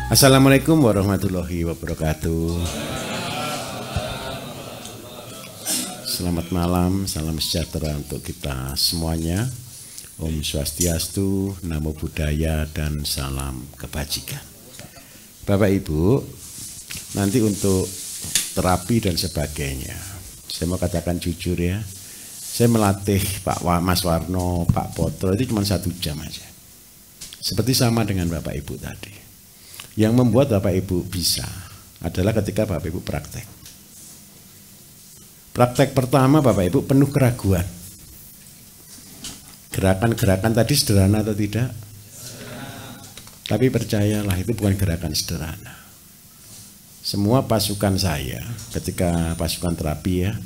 Assalamualaikum warahmatullahi wabarakatuh. Selamat malam, salam sejahtera untuk kita semuanya. Om Swastiastu, Namo Buddhaya, dan salam kebajikan. Bapak Ibu, nanti untuk terapi dan sebagainya, saya mau katakan jujur ya, saya melatih Pak Mas Warno, Pak Potro itu cuma 1 jam aja. Seperti sama dengan Bapak Ibu tadi. Yang membuat Bapak Ibu bisa adalah ketika Bapak Ibu praktek. Praktek pertama Bapak Ibu penuh keraguan. Gerakan-gerakan tadi sederhana atau tidak? Tapi percayalah itu bukan gerakan sederhana. Semua pasukan saya ketika pasukan terapi ya,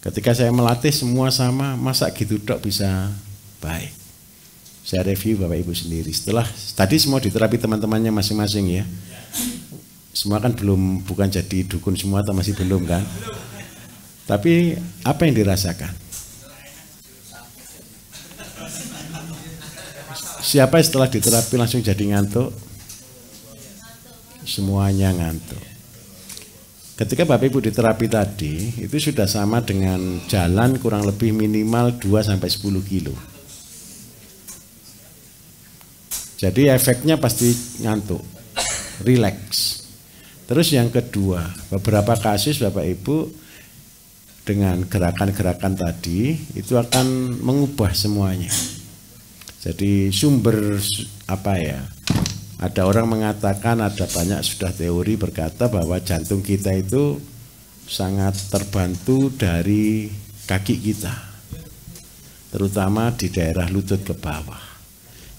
ketika saya melatih semua sama, masa gitu dok bisa baik. Saya review Bapak Ibu sendiri. Setelah tadi semua diterapi teman-temannya masing-masing ya. Semua kan bukan jadi dukun semua atau masih belum kan? Tapi apa yang dirasakan? Siapa setelah diterapi langsung jadi ngantuk? Semuanya ngantuk. Ketika Bapak Ibu diterapi tadi, itu sudah sama dengan jalan kurang lebih minimal 2-10 kilo. Jadi efeknya pasti ngantuk, rileks. Terus yang kedua, beberapa kasus Bapak Ibu dengan gerakan-gerakan tadi itu akan mengubah semuanya. Jadi sumber apa ya? Ada orang mengatakan, ada banyak sudah teori berkata bahwa jantung kita itu sangat terbantu dari kaki kita, terutama di daerah lutut ke bawah.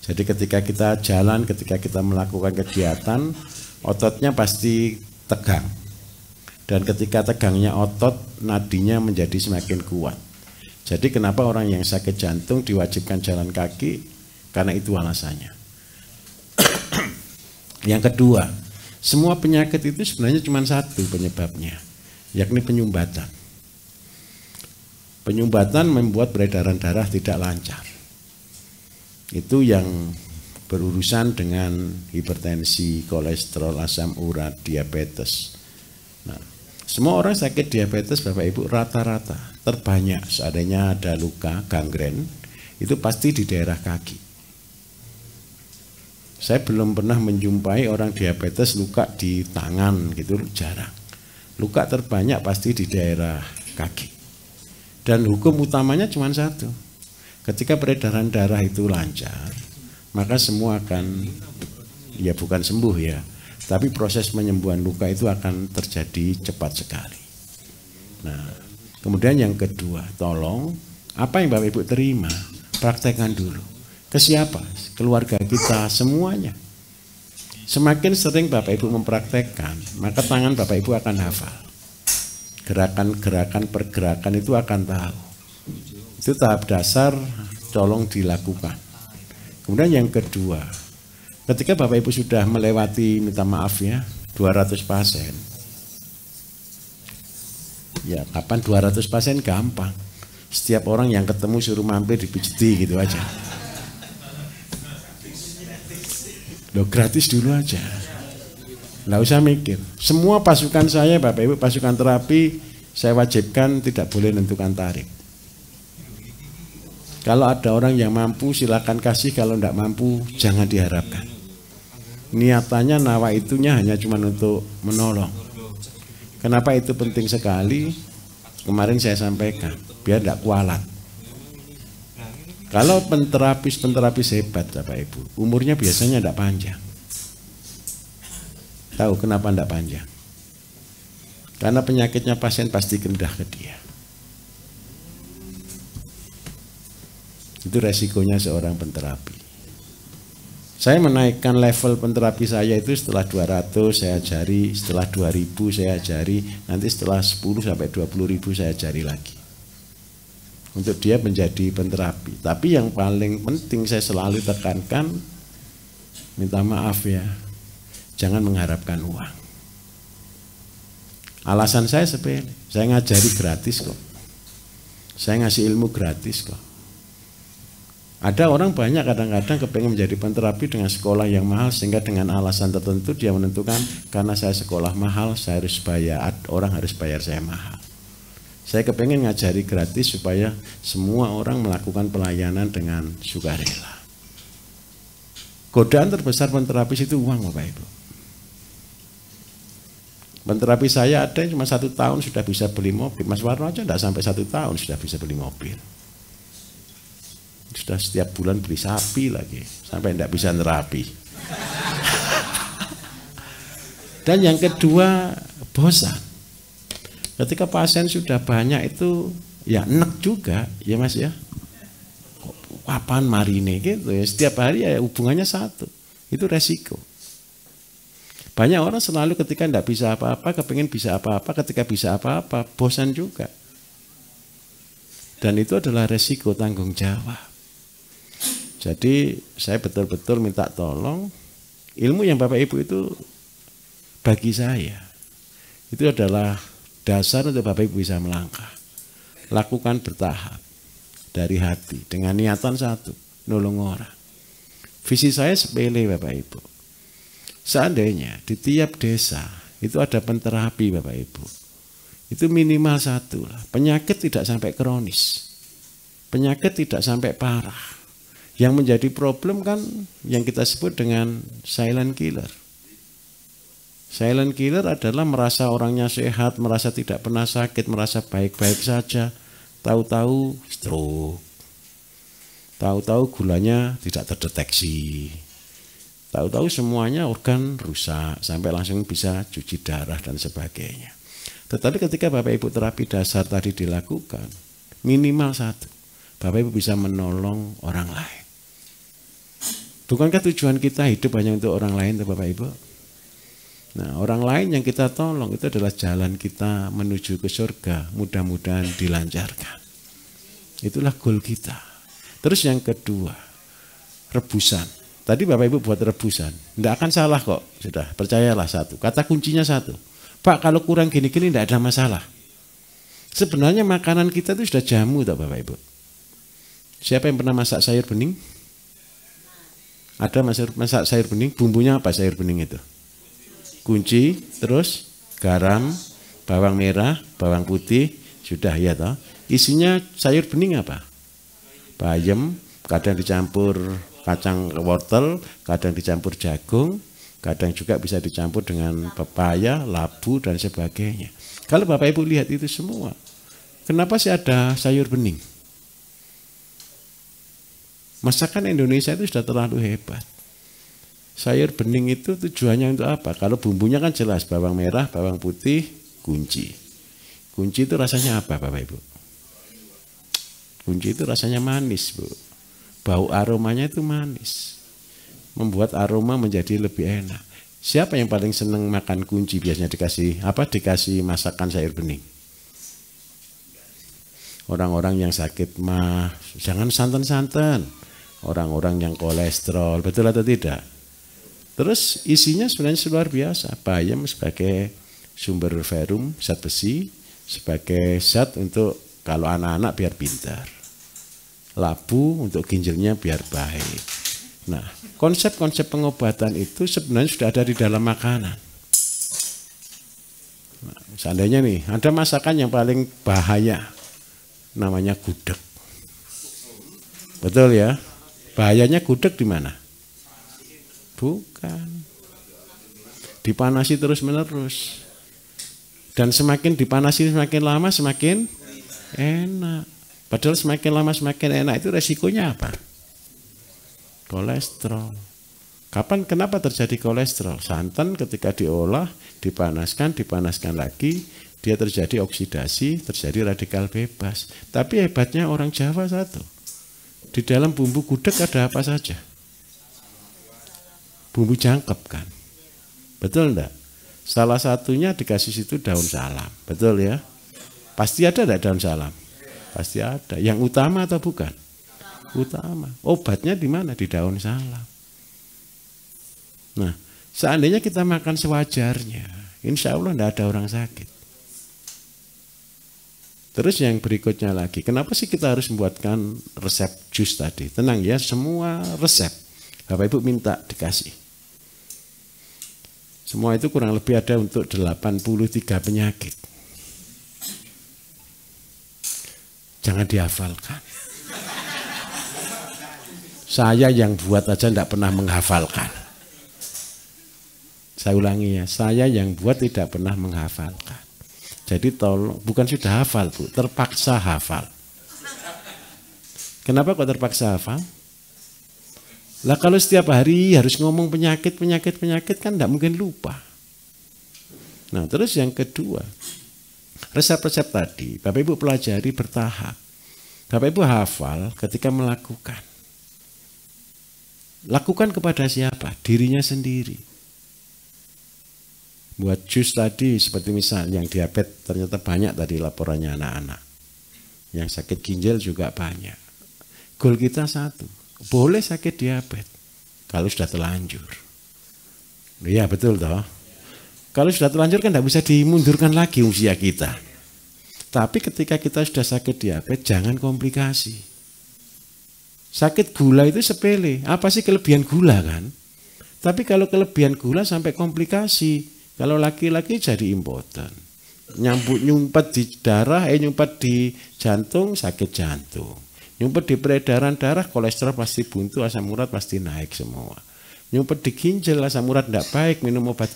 Jadi ketika kita jalan, ketika kita melakukan kegiatan, ototnya pasti tegang. Dan ketika tegangnya otot, nadinya menjadi semakin kuat. Jadi kenapa orang yang sakit jantung diwajibkan jalan kaki? Karena itu alasannya. Yang kedua, semua penyakit itu sebenarnya cuma satu penyebabnya, yakni penyumbatan. Penyumbatan membuat peredaran darah tidak lancar. Itu yang berurusan dengan hipertensi, kolesterol, asam urat, diabetes. Nah, semua orang sakit diabetes Bapak Ibu rata-rata terbanyak seandainya ada luka gangren itu pasti di daerah kaki. Saya belum pernah menjumpai orang diabetes luka di tangan gitu, jarang. Luka terbanyak pasti di daerah kaki. Dan hukum utamanya cuma satu. Ketika peredaran darah itu lancar, maka semua akan, ya bukan sembuh ya, tapi proses penyembuhan luka itu akan terjadi cepat sekali. Nah, kemudian yang kedua, tolong apa yang Bapak Ibu terima, praktekkan dulu. Ke siapa? Keluarga kita, semuanya. Semakin sering Bapak Ibu mempraktekkan, maka tangan Bapak Ibu akan hafal. Gerakan-gerakan pergerakan itu akan tahu. Itu tahap dasar, tolong dilakukan. Kemudian yang kedua, ketika Bapak Ibu sudah melewati, minta maaf ya, 200 pasien. Ya, kapan 200 pasien gampang. Setiap orang yang ketemu suruh mampir dipijeti gitu aja. Loh, gratis dulu aja. Nggak usah mikir. Semua pasukan saya, Bapak Ibu, pasukan terapi, saya wajibkan tidak boleh menentukan tarif. Kalau ada orang yang mampu silakan kasih, kalau tidak mampu jangan diharapkan. Niatannya nawa itunya hanya cuma untuk menolong. Kenapa itu penting sekali? Kemarin saya sampaikan, biar tidak kualat. Kalau penterapis hebat Bapak Ibu, umurnya biasanya tidak panjang. Tahu kenapa tidak panjang? Karena penyakitnya pasien pasti kendah ke dia. Itu resikonya seorang penterapi. Saya menaikkan level penterapi saya itu setelah 200 saya ajari, setelah 2000 saya ajari, nanti setelah 10 sampai 20.000 saya ajari lagi. Untuk dia menjadi penterapi. Tapi yang paling penting saya selalu tekankan, minta maaf ya, jangan mengharapkan uang. Alasan saya sepele, saya ngajari gratis kok. Saya ngasih ilmu gratis kok. Ada orang banyak kadang-kadang kepengen menjadi penterapi dengan sekolah yang mahal, sehingga dengan alasan tertentu dia menentukan karena saya sekolah mahal, saya harus bayar, orang harus bayar saya mahal. Saya kepengen ngajari gratis supaya semua orang melakukan pelayanan dengan sukarela. Godaan terbesar penterapis itu uang, Bapak Ibu. Penterapi saya ada yang cuma 1 tahun sudah bisa beli mobil. Mas Warno aja tidak sampai 1 tahun sudah bisa beli mobil. Sudah setiap bulan beli sapi lagi, sampai tidak bisa nerapi. Dan yang kedua, bosan. Ketika pasien sudah banyak itu ya enek juga, ya Mas ya. Kapan marine gitu ya, setiap hari ya hubungannya satu. Itu resiko. Banyak orang selalu ketika tidak bisa apa-apa, kepingin bisa apa-apa, ketika bisa apa-apa, bosan juga. Dan itu adalah resiko tanggung jawab. Jadi saya betul-betul minta tolong, ilmu yang Bapak Ibu itu bagi saya, itu adalah dasar untuk Bapak Ibu bisa melangkah. Lakukan bertahap, dari hati, dengan niatan satu, nolong orang. Visi saya sepele Bapak Ibu. Seandainya di tiap desa itu ada penterapi Bapak Ibu, itu minimal 1 lah. Penyakit tidak sampai kronis, penyakit tidak sampai parah. Yang menjadi problem kan yang kita sebut dengan silent killer. Silent killer adalah merasa orangnya sehat, merasa tidak pernah sakit, merasa baik-baik saja. Tahu-tahu stroke, tahu-tahu gulanya tidak terdeteksi, tahu-tahu semuanya organ rusak, sampai langsung bisa cuci darah dan sebagainya. Tetapi ketika Bapak Ibu terapi dasar tadi dilakukan, minimal 1, Bapak Ibu bisa menolong orang lain. Bukankah tujuan kita hidup hanya untuk orang lain, Bapak Ibu? Nah, orang lain yang kita tolong itu adalah jalan kita menuju ke surga. Mudah-mudahan dilancarkan. Itulah goal kita. Terus yang kedua, rebusan. Tadi Bapak Ibu buat rebusan, tidak akan salah kok. Sudah, percayalah 1. Kata kuncinya 1. Pak, kalau kurang gini-gini tidak ada masalah. Sebenarnya makanan kita itu sudah jamu, tak Bapak Ibu? Siapa yang pernah masak sayur bening? Ada masak sayur bening, bumbunya apa sayur bening itu? Kunci, terus garam, bawang merah, bawang putih, sudah ya toh. Isinya sayur bening apa? Bayam, kadang dicampur kacang wortel, kadang dicampur jagung, kadang juga bisa dicampur dengan pepaya, labu dan sebagainya. Kalau Bapak Ibu lihat itu semua, kenapa sih ada sayur bening? Masakan Indonesia itu sudah terlalu hebat. Sayur bening itu tujuannya untuk apa? Kalau bumbunya kan jelas, bawang merah, bawang putih, kunci. Kunci itu rasanya apa Bapak Ibu? Kunci itu rasanya manis, Bu. Bau aromanya itu manis. Membuat aroma menjadi lebih enak. Siapa yang paling senang makan kunci biasanya dikasih apa? Dikasih masakan sayur bening. Orang-orang yang sakit mah, jangan santan-santan. Orang-orang yang kolesterol, betul atau tidak? Terus isinya sebenarnya luar biasa. Bayam sebagai sumber ferrum, zat besi, sebagai zat untuk kalau anak-anak biar pintar. Labu untuk ginjalnya biar baik. Nah, konsep-konsep pengobatan itu sebenarnya sudah ada di dalam makanan. Nah, seandainya nih, ada masakan yang paling bahaya, namanya gudeg. Betul ya? Bahayanya gudeg di mana? Bukan. Dipanasi terus-menerus. Dan semakin dipanasi semakin lama semakin enak. Padahal semakin lama semakin enak, itu resikonya apa? Kolesterol. Kenapa terjadi kolesterol? Santan ketika diolah, dipanaskan lagi, dia terjadi oksidasi, terjadi radikal bebas. Tapi hebatnya orang Jawa satu. Di dalam bumbu gudeg ada apa saja? Bumbu jangkep kan? Betul enggak? Salah satunya dikasih situ daun salam. Betul ya? Pasti ada enggak daun salam? Pasti ada. Yang utama atau bukan? Utama. Obatnya di mana? Di daun salam. Nah, seandainya kita makan sewajarnya, insya Allah enggak ada orang sakit. Terus yang berikutnya lagi, kenapa sih kita harus membuatkan resep jus tadi? Tenang ya, semua resep Bapak Ibu minta dikasih. Semua itu kurang lebih ada untuk 83 penyakit. Jangan dihafalkan. Saya yang buat aja tidak pernah menghafalkan. Saya ulangi ya, saya yang buat tidak pernah menghafalkan. Jadi tolong, bukan sudah hafal Bu, terpaksa hafal. Kenapa kok terpaksa hafal? Lah kalau setiap hari harus ngomong penyakit kan tidak mungkin lupa. Nah terus yang kedua, resep-resep tadi Bapak Ibu pelajari bertahap. Bapak Ibu hafal ketika melakukan. Lakukan kepada siapa? Dirinya sendiri. Buat jus tadi seperti misal yang diabetes ternyata banyak tadi laporannya anak-anak. Yang sakit ginjal juga banyak. Goal kita satu, boleh sakit diabetes kalau sudah terlanjur. Iya betul toh. Kalau sudah terlanjur kan tidak bisa dimundurkan lagi usia kita. Tapi ketika kita sudah sakit diabetes jangan komplikasi. Sakit gula itu sepele. Apa sih kelebihan gula kan? Tapi kalau kelebihan gula sampai komplikasi. Kalau laki-laki jadi impoten. Nyumpet di darah, nyumpet di jantung, sakit jantung. Nyumpet di peredaran darah, kolesterol pasti buntu, asam urat pasti naik semua. Nyumpet di ginjal, asam urat tidak baik, minum obat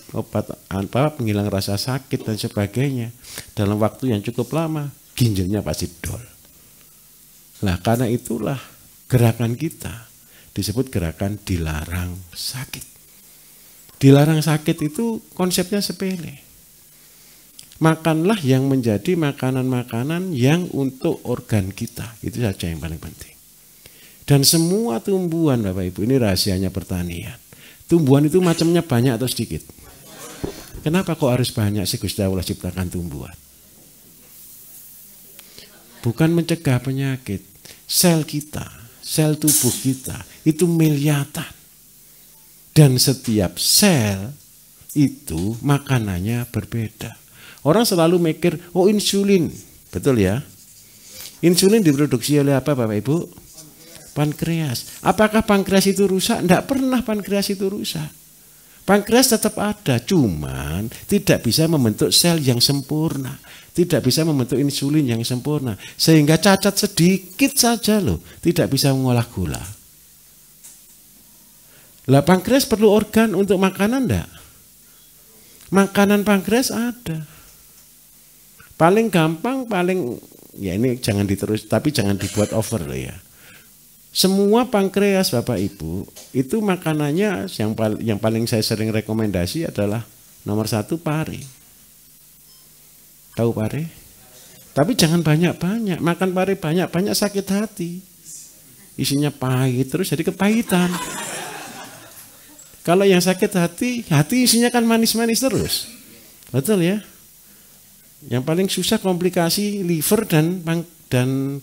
penghilang rasa sakit dan sebagainya. Dalam waktu yang cukup lama, ginjalnya pasti dol. Nah karena itulah gerakan kita disebut gerakan dilarang sakit. Dilarang sakit itu konsepnya sepele. Makanlah yang menjadi makanan-makanan yang untuk organ kita. Itu saja yang paling penting. Dan semua tumbuhan Bapak Ibu, ini rahasianya pertanian. Tumbuhan itu macamnya banyak atau sedikit? Kenapa kok harus banyak sih Gusti Allah ciptakan tumbuhan? Bukan mencegah penyakit. Sel kita, sel tubuh kita itu miliaran. Dan setiap sel itu makanannya berbeda. Orang selalu mikir, oh insulin. Betul ya? Insulin diproduksi oleh apa Bapak Ibu? Pankreas. Apakah pankreas itu rusak? Tidak pernah pankreas itu rusak. Pankreas tetap ada, cuman tidak bisa membentuk sel yang sempurna. Tidak bisa membentuk insulin yang sempurna. Sehingga cacat sedikit saja loh, tidak bisa mengolah gula. Lah pankreas perlu organ untuk makanan enggak? Makanan pankreas ada. Paling gampang, ya ini jangan diterus, tapi jangan dibuat over loh ya. Semua pankreas Bapak Ibu, itu makanannya yang paling saya sering rekomendasi adalah nomor 1 pare. Tahu pare? Tapi jangan banyak-banyak, makan pare banyak-banyak sakit hati. Isinya pahit, terus jadi kepahitan. Kalau yang sakit hati isinya kan manis-manis terus. Betul ya? Yang paling susah komplikasi liver dan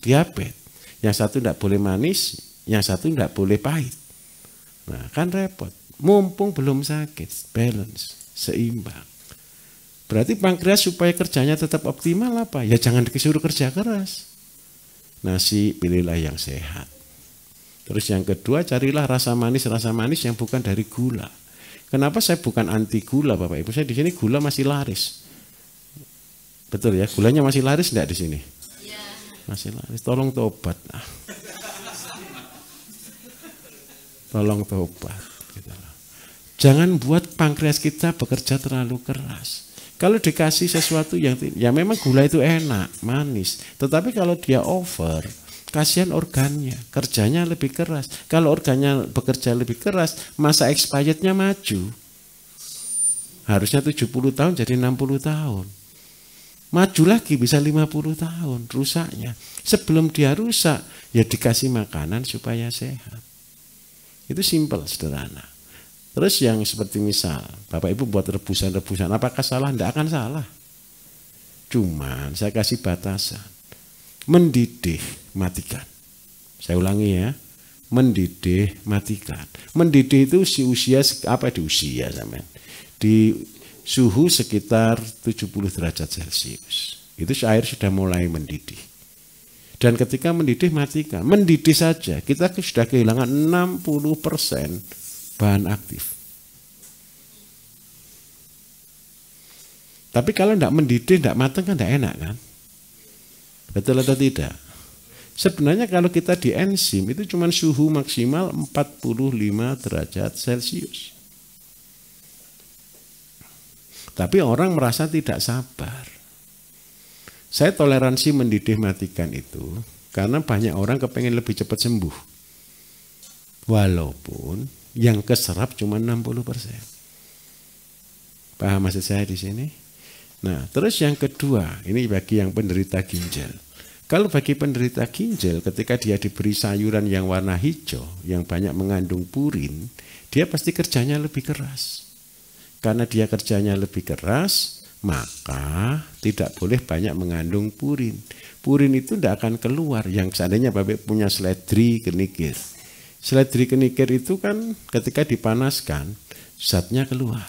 diabetes. Yang satu tidak boleh manis, yang satu tidak boleh pahit. Nah kan repot. Mumpung belum sakit, balance, seimbang. Berarti pankreas supaya kerjanya tetap optimal apa? Ya jangan disuruh kerja keras. Nasi pilihlah yang sehat. Terus yang kedua carilah rasa manis yang bukan dari gula. Kenapa saya bukan anti gula Bapak Ibu? Saya di sini gula masih laris. Betul ya, gulanya masih laris enggak di sini? Ya. Masih laris. Tolong tobat. Tolong tobat. Jangan buat pankreas kita bekerja terlalu keras. Kalau dikasih sesuatu yang ya memang gula itu enak, manis. Tetapi kalau dia over, kasihan organnya, kerjanya lebih keras. Kalau organnya bekerja lebih keras, masa expirednya maju. Harusnya 70 tahun jadi 60 tahun. Maju lagi bisa 50 tahun rusaknya. Sebelum dia rusak, ya dikasih makanan supaya sehat. Itu simpel, sederhana. Terus yang seperti misal, Bapak Ibu buat rebusan-rebusan, apakah salah? Tidak akan salah. Cuman saya kasih batasan. Mendidih, matikan. Saya ulangi ya. Mendidih, matikan. Mendidih itu usia apa di usia sampean? Di suhu sekitar 70 derajat Celcius. itu air sudah mulai mendidih. Dan ketika mendidih matikan. Mendidih saja kita sudah kehilangan 60% bahan aktif. Tapi kalau tidak mendidih, tidak matang kan tidak enak kan? Betul atau tidak? Sebenarnya kalau kita di enzim itu cuma suhu maksimal 45 derajat Celcius. Tapi orang merasa tidak sabar. Saya toleransi mendidih matikan itu karena banyak orang kepengen lebih cepat sembuh. Walaupun yang keserap cuma 60%. Paham maksud saya di sini? Nah, terus yang kedua, ini bagi yang penderita ginjal. Kalau bagi penderita ginjal, ketika dia diberi sayuran yang warna hijau, yang banyak mengandung purin, dia pasti kerjanya lebih keras. Karena dia kerjanya lebih keras, maka tidak boleh banyak mengandung purin. Purin itu tidak akan keluar. Yang seandainya Bapak punya seledri kenikir. Seledri kenikir itu kan ketika dipanaskan, zatnya keluar.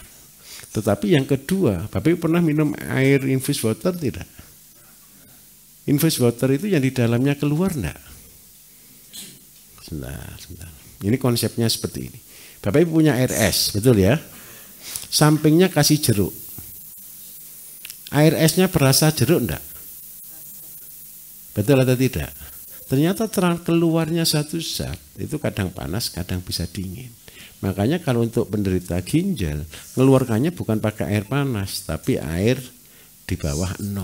Tetapi yang kedua, Bapak pernah minum air infused water tidak? Infused water itu yang di dalamnya keluar enggak? Sebentar. Ini konsepnya seperti ini. Bapak punya air es, betul ya? Sampingnya kasih jeruk. Air esnya berasa jeruk enggak? Betul atau tidak? Ternyata keluarnya satu zat, itu kadang panas, kadang bisa dingin. Makanya kalau untuk penderita ginjal, mengeluarkannya bukan pakai air panas, tapi air di bawah 0.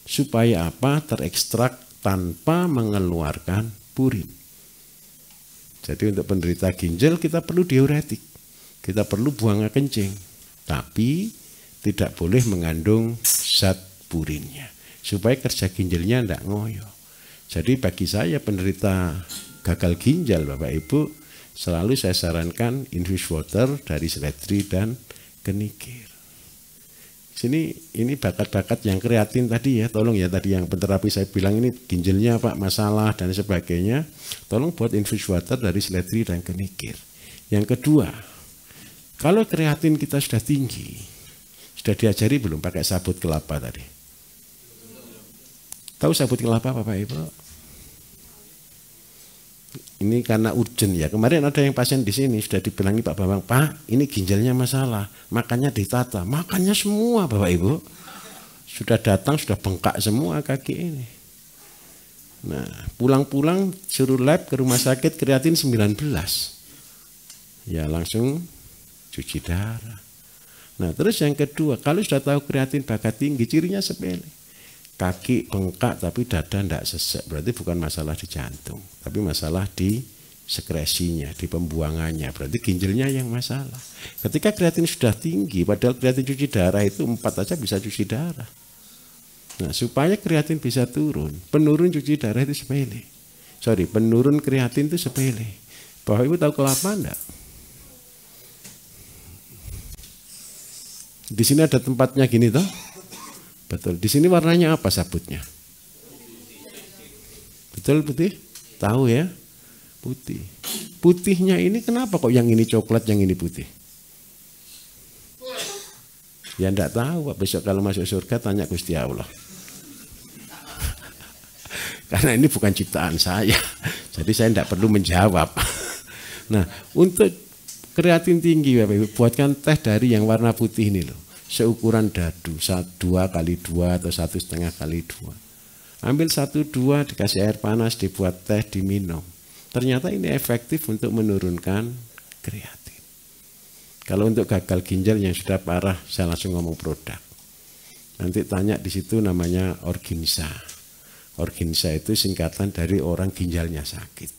Supaya apa? Terekstrak tanpa mengeluarkan purin. Jadi untuk penderita ginjal kita perlu diuretik. Kita perlu buang kencing. Tapi tidak boleh mengandung zat purinnya. Supaya kerja ginjalnya tidak ngoyo. Jadi bagi saya penderita gagal ginjal Bapak Ibu, selalu saya sarankan infused water dari seledri dan kenikir. Sini ini bakat-bakat yang kreatin tadi ya, tolong ya tadi yang terapi saya bilang ini ginjalnya Pak masalah dan sebagainya, tolong buat infused water dari seledri dan kenikir. Yang kedua, kalau kreatin kita sudah tinggi, sudah diajari belum pakai sabut kelapa tadi? Tahu sabut kelapa Bapak Ibu? Ini karena urgent ya. Kemarin ada yang pasien di sini sudah dibilangi Pak Bambang, Pak, ini ginjalnya masalah, makannya ditata, makannya semua Bapak Ibu. Sudah datang sudah bengkak semua kaki ini. Nah, pulang-pulang suruh lab ke rumah sakit kreatin 19. Ya langsung cuci darah. Nah, terus yang kedua, kalau sudah tahu kreatin bakat tinggi, cirinya sepele. Kaki bengkak tapi dada tidak sesek, berarti bukan masalah di jantung, tapi masalah di sekresinya, di pembuangannya, berarti ginjalnya yang masalah. Ketika kreatin sudah tinggi, padahal kreatin cuci darah itu 4 aja bisa cuci darah. Nah, supaya kreatin bisa turun, penurun cuci darah itu sepele. Penurun kreatin itu sepele. Bapak Ibu tahu kelapa enggak? Di sini ada tempatnya gini toh? Betul. Di sini warnanya apa sabutnya? Betul putih? Tahu ya? Putih. Putihnya ini kenapa kok yang ini coklat, yang ini putih? Ya enggak tahu. Besok kalau masuk surga tanya Gusti Allah. Karena ini bukan ciptaan saya. Jadi saya enggak perlu menjawab. Nah, untuk kreatin tinggi Bapak Ibu, buatkan teh dari yang warna putih ini loh. Seukuran dadu, 2x2 atau 1,5x2. Ambil 1-2 dikasih air panas, dibuat teh, diminum. Ternyata ini efektif untuk menurunkan kreatin. Kalau untuk gagal ginjal yang sudah parah, saya langsung ngomong produk. Nanti tanya di situ namanya Orginsa. Orginsa itu singkatan dari orang ginjalnya sakit.